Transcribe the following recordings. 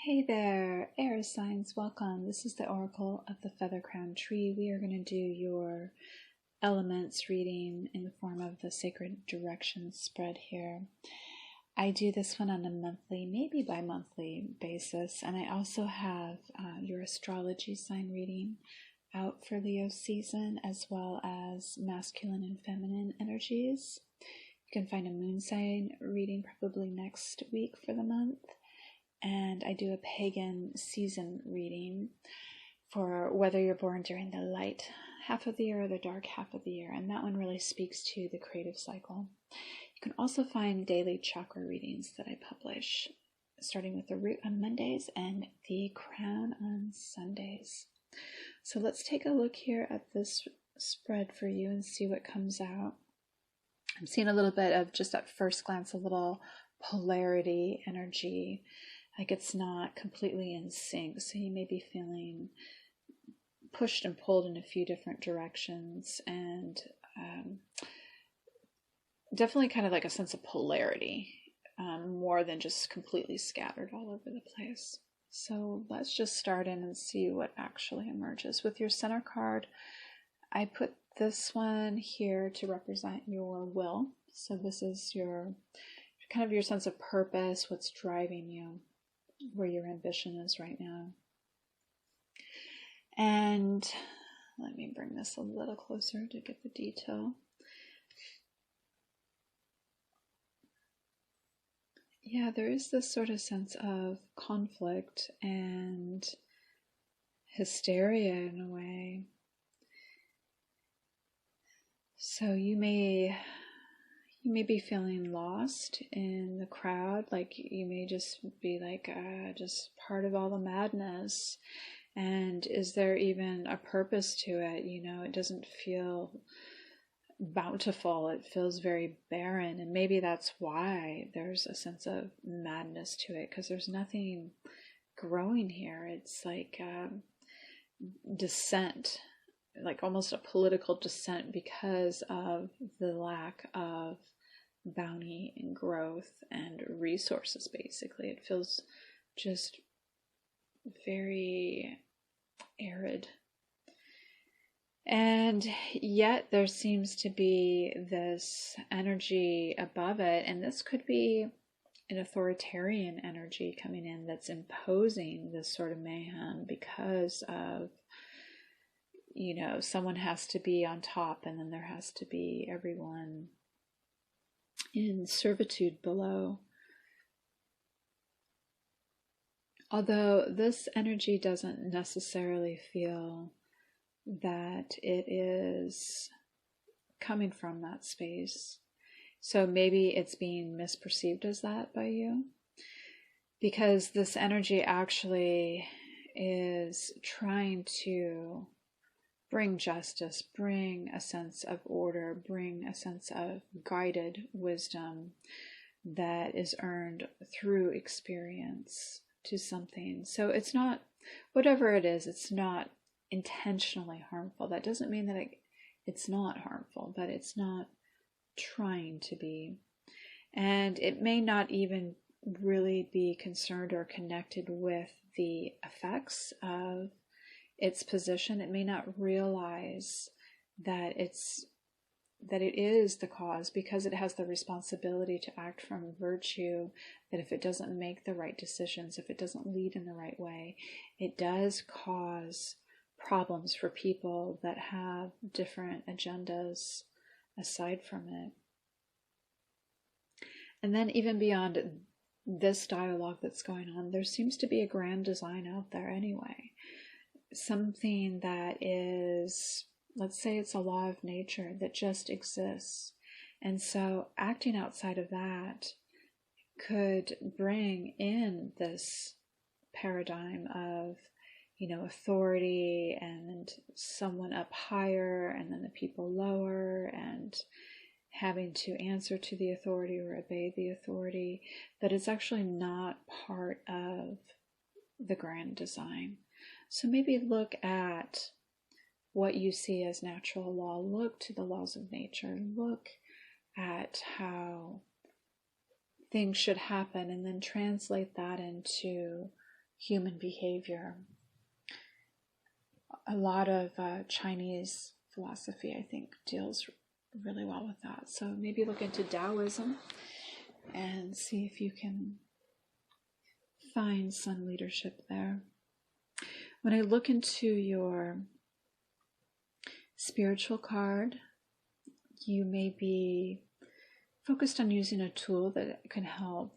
Hey there, air signs, welcome. This is the Oracle of the Feather Crown Tree. We are going to do your elements reading in the form of the Sacred Directions spread here. I do this one on a monthly, maybe bi-monthly basis, and I also have your astrology sign reading out for Leo season, as well as masculine and feminine energies. You can find a moon sign reading probably next week for the month. And I do a pagan season reading for whether you're born during the light half of the year or the dark half of the year, and that one really speaks to the creative cycle. You can also find daily chakra readings that I publish, starting with the root on Mondays and the crown on Sundays. So let's take a look here at this spread for you and see what comes out. I'm seeing a little bit of, just at first glance, a little polarity energy. Like it's not completely in sync, so you may be feeling pushed and pulled in a few different directions, and definitely kind of like a sense of polarity, more than just completely scattered all over the place. So let's just start in and see what actually emerges. With your center card, I put this one here to represent your will. So this is your kind of your sense of purpose, what's driving you, where your ambition is right now. And let me bring this a little closer to get the detail. Yeah, there is this sort of sense of conflict and hysteria in a way. So you may be feeling lost in the crowd, like you may just be like just part of all the madness, and is there even a purpose to it? You know, it doesn't feel bountiful, it feels very barren, and maybe that's why there's a sense of madness to it, because there's nothing growing here. It's like dissent, like almost a political dissent, because of the lack of bounty and growth and resources. Basically, it feels just very arid, and yet there seems to be this energy above it, and this could be an authoritarian energy coming in that's imposing this sort of mayhem because of, you know, someone has to be on top, and then there has to be everyone in servitude below. Although this energy doesn't necessarily feel that it is coming from that space. So maybe it's being misperceived as that by you, because this energy actually is trying to bring justice, bring a sense of order, bring a sense of guided wisdom that is earned through experience to something. So it's not, whatever it is, it's not intentionally harmful. That doesn't mean that it's not harmful, but it's not trying to be. And it may not even really be concerned or connected with the effects of its position. It may not realize that it is the cause, because it has the responsibility to act from virtue, that if it doesn't make the right decisions, if it doesn't lead in the right way, it does cause problems for people that have different agendas aside from it. And then even beyond this dialogue that's going on, there seems to be a grand design out there anyway. Something that is, let's say it's a law of nature that just exists. And so acting outside of that could bring in this paradigm of, you know, authority and someone up higher and then the people lower, and having to answer to the authority or obey the authority, that it's actually not part of the grand design. So maybe look at what you see as natural law. Look to the laws of nature. Look at how things should happen, and then translate that into human behavior. A lot of Chinese philosophy, I think, deals really well with that. So maybe look into Taoism and see if you can find some leadership there. When I look into your spiritual card, you may be focused on using a tool that can help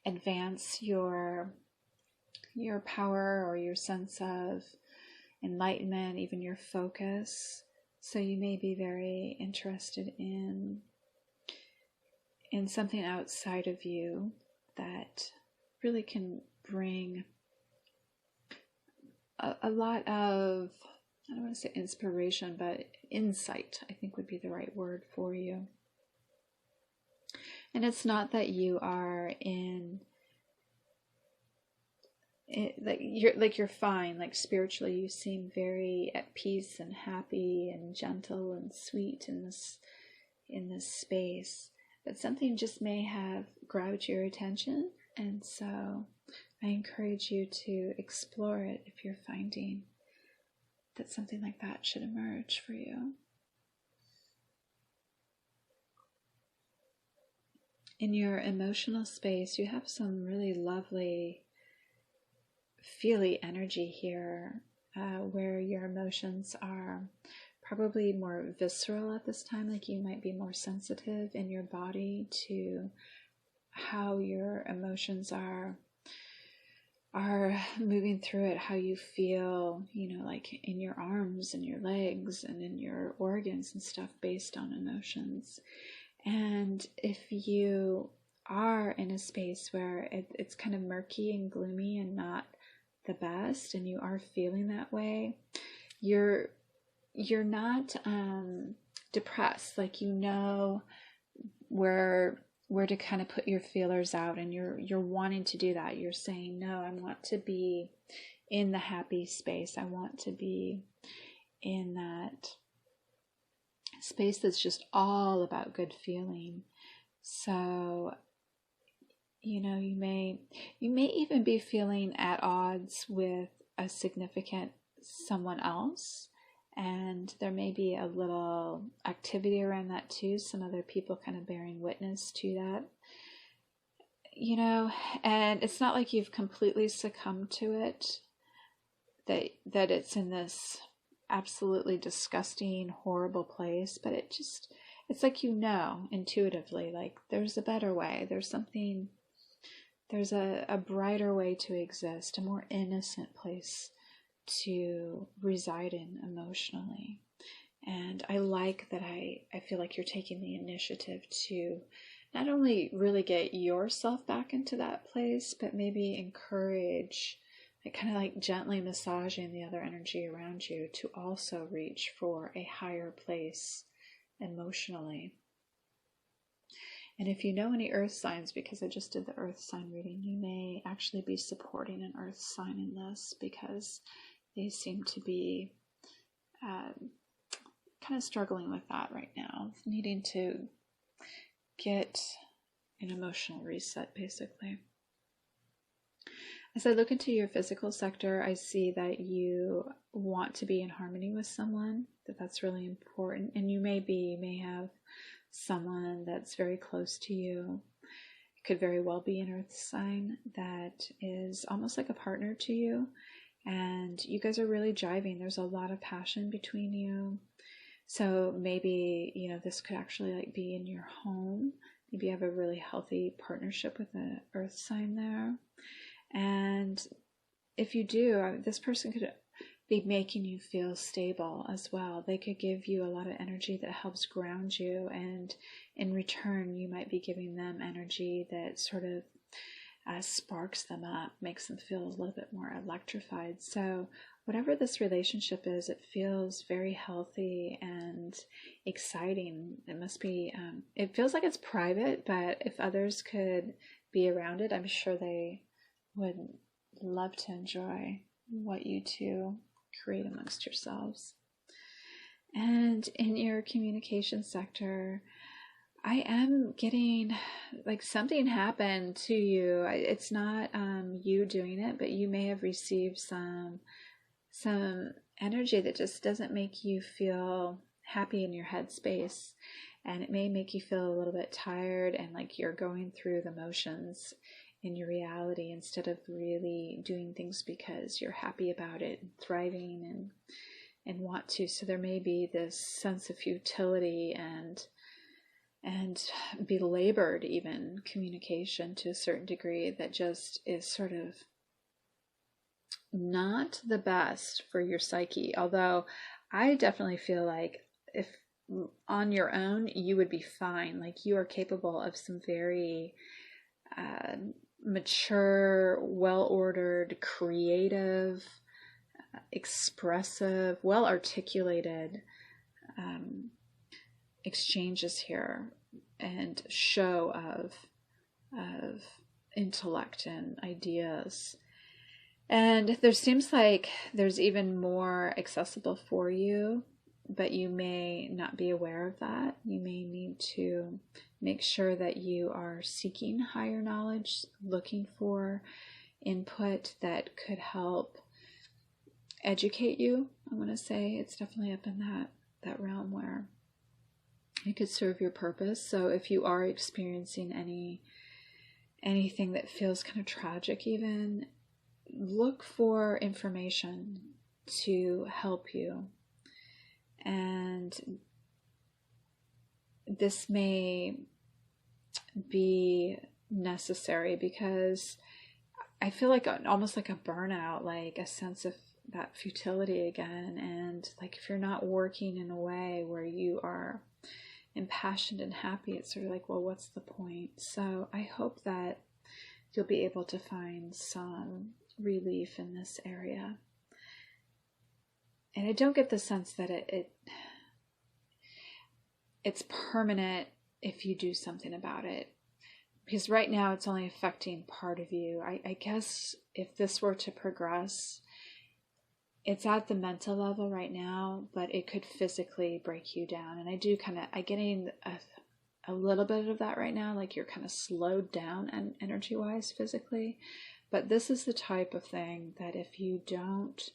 advance your power or your sense of enlightenment, even your focus. So you may be very interested in something outside of you that really can bring a lot of, I don't want to say inspiration, but insight, I think would be the right word for you. And it's not that you are you're fine, like spiritually you seem very at peace and happy and gentle and sweet in this space, but something just may have grabbed your attention, and so I encourage you to explore it if you're finding that something like that should emerge for you. In your emotional space, you have some really lovely feely energy here, where your emotions are probably more visceral at this time, like you might be more sensitive in your body to how your emotions are moving through it, how you feel, like in your arms and your legs and in your organs and stuff based on emotions. And if you are in a space where it's kind of murky and gloomy and not the best, and you are feeling that way, you're not depressed, like where to kind of put your feelers out, and you're wanting to do that. You're saying, no, I want to be in the happy space. I want to be in that space that's just all about good feeling. So you may even be feeling at odds with a significant someone else, and there may be a little activity around that too, some other people kind of bearing witness to that, and it's not like you've completely succumbed to it, that it's in this absolutely disgusting, horrible place, but it's like intuitively, like there's a better way, there's a brighter way to exist, a more innocent place to reside in emotionally. And I like that I feel like you're taking the initiative to not only really get yourself back into that place, but maybe encourage, like kind of like gently massaging the other energy around you to also reach for a higher place emotionally. And if you know any earth signs, because I just did the earth sign reading, you may actually be supporting an earth sign in this, because they seem to be kind of struggling with that right now, needing to get an emotional reset, basically. As I look into your physical sector, I see that you want to be in harmony with someone, that's really important. And you may have someone that's very close to you. It could very well be an earth sign that is almost like a partner to you, and you guys are really jiving. There's a lot of passion between you. So maybe, this could actually like be in your home. Maybe you have a really healthy partnership with an earth sign there. And if you do, this person could be making you feel stable as well. They could give you a lot of energy that helps ground you, and in return you might be giving them energy that sort of sparks them up, makes them feel a little bit more electrified. So whatever this relationship is, it feels very healthy and exciting. It must be, it feels like it's private, but if others could be around it, I'm sure they would love to enjoy what you two create amongst yourselves. And in your communication sector, I am getting like something happened to you. It's not you doing it, but you may have received some energy that just doesn't make you feel happy in your headspace, and it may make you feel a little bit tired and like you're going through the motions in your reality instead of really doing things because you're happy about it and thriving and want to. So there may be this sense of futility and belabored even communication to a certain degree that just is sort of not the best for your psyche. Although I definitely feel like if on your own you would be fine, like you are capable of some very mature, well-ordered, creative, expressive, well-articulated exchanges here and show of intellect and ideas. And there seems like there's even more accessible for you, but you may not be aware of that. You may need to make sure that you are seeking higher knowledge, looking for input that could help educate you. I want to say it's definitely up in that realm where it could serve your purpose. So if you are experiencing anything that feels kind of tragic even, look for information to help you. And this may be necessary because I feel like almost like a burnout, like a sense of that futility again. And like if you're not working in a way where you are impassioned and happy, it's sort of like, well, what's the point? So I hope that you'll be able to find some relief in this area. And I don't get the sense that it's permanent if you do something about it, because right now it's only affecting part of you. I guess if this were to progress, it's at the mental level right now, but it could physically break you down. And I'm getting a little bit of that right now, like you're kind of slowed down and energy-wise, physically. But this is the type of thing that if you don't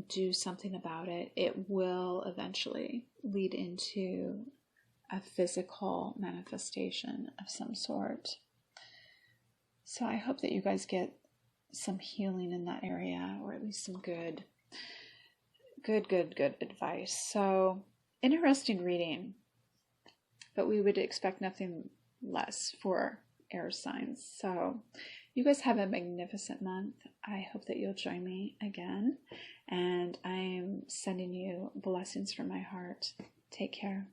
do something about it, it will eventually lead into a physical manifestation of some sort. So I hope that you guys get some healing in that area, or at least some good advice. So interesting reading, but we would expect nothing less for air signs. So you guys have a magnificent month. I hope that you'll join me again, and I'm sending you blessings from my heart. Take care.